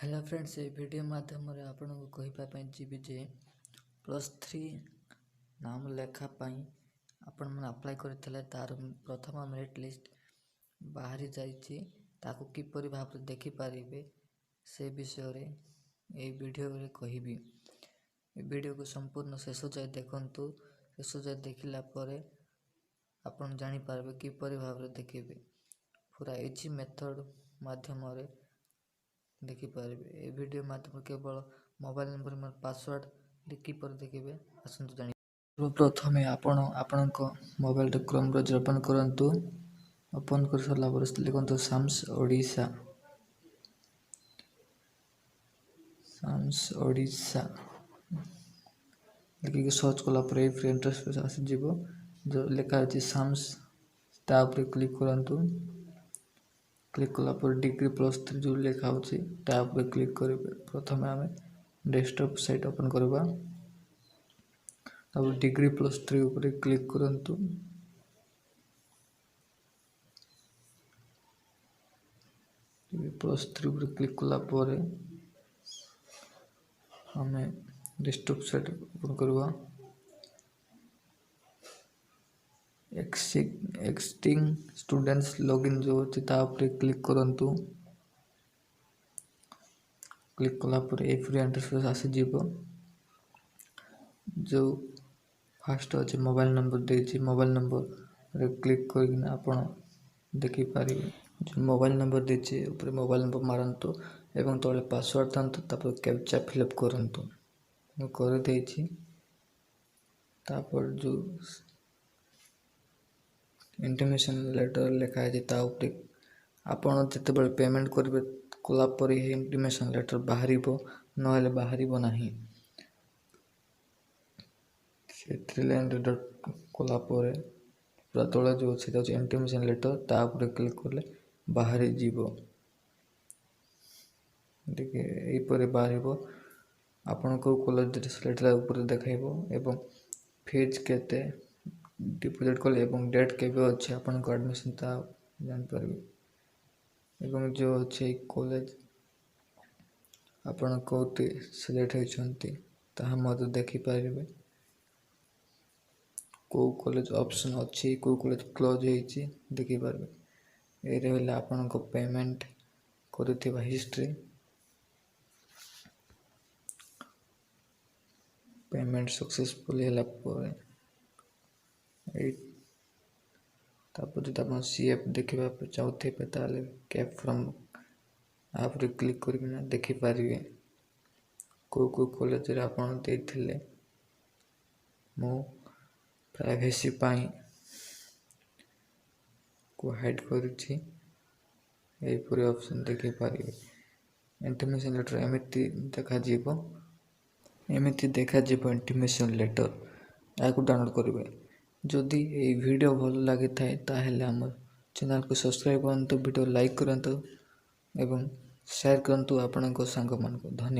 Hello friends, ये video माध्यम आपन को कहीपा जीवी जे +3 नाम लेखा आपण मैंने अप्लाई करते तार प्रथम मेरिट लिस्ट बाहरी जाइए ताकू किपरि भाव देखिपारे से विषय रे ये वीडियो रे कहबी। ये वीडियो को संपूर्ण शेष जाए देखंतु। शेष जाए देखिला परे आपण जानि पारबे किपरि भाव देखिबे। पूरा इजी मेथड माध्यम रे देखिपारे। ये वीडियो माध्यम केवल मोबाइल नंबर मोर पासवर्ड लिखि पर देखिबे। आसंतु जानि प्रथम आपण मोबाइल क्रोम ब्राउजर ओपन करंतु। ओपन कर सरला पर लिखंतु साम्स ओडिशा लिखिक सर्च कला पर फ्री इंटरफेस आसी जीवो। जो लिखा है साम्स ता ऊपर क्लिक करंतु। क्लिक कला पर डिग्री +3 जो लिखा होची ता ऊपर क्लिक करिवे। प्रथम आमे डेस्कटॉप साइट ओपन करबा। तब डिग्री +3 ऊपर क्लिक करंतु। डिग्री +3 ऊपर क्लिक कला पर हमें डेस्कटॉप साइट ओपन करबा। एक्सिस्टिंग स्टूडेंट्स लॉगिन जो होची ता ऊपर क्लिक करंतु। क्लिक कला पर ए फ्री इंटरफेस आसी जीवो। जो फास्ट अच्छे मोबाइल नंबर देछि मोबाइल नंबर रे क्लिक करके आपण देखि पारि। जो मोबाइल नंबर देछि ऊपर मोबाइल नंबर मारंतु एवं तले पासवर्ड थांतु तापर कैप्चा फिलअप करंतु। मैं कर देछि। तापर जो इंटिमेशन लेटर लिखा है ता ऊपर आपण जते बेले पेमेंट करबे कला पर ही इंटिमेशन लेटर बाहरिबो नहेले बाहरिबो नाही। सेट्रीलैंड कला पर पूरा तले जो अच्छे इंटिमेशन लेटर ता ऊपर क्लिक करले बाहरी जीवो। देखिए यहीपर बाहरिबो आपण को कॉलेज सिलेक्ट ऊपर देखाइबो एवं फीस केते डिपॉजिट कले एवं डेट केबे अछि आपण को एडमिशन ता जान परबे। एवं जो अछि कॉलेज आपण कोते सिलेक्ट होइछंती ताहा मते देखि पारिबे। को कॉलेज ऑप्शन अच्छी को कॉलेज क्लोज होइछि देखि पारबे। ए रहला आपण को पेमेंट करथिबा हिस्ट्री। पेमेंट सक्सेसफुल होला पर ए तापर जब आपण सीएफ देखिबा चाहते पे ताले कैप फ्रॉम आप रे क्लिक करके देखि पारिबे। को कॉलेज रे आपण देथिले मो प्राइवेसी पाई को हाइड करूछि ए पूरे ऑप्शन देखि पारिबे। इंटिमेशन लेटर एमिति देखा जीवो इंटिमेशन लेटर याकू डाउनलोड करिवे। जदि ए वीडियो भल लागि थाए ताहेले हमर चैनल को सब्सक्राइब करंतु, वीडियो लाइक करंतु एवं शेयर करंतु आपनक संग मन को। धन्यवाद।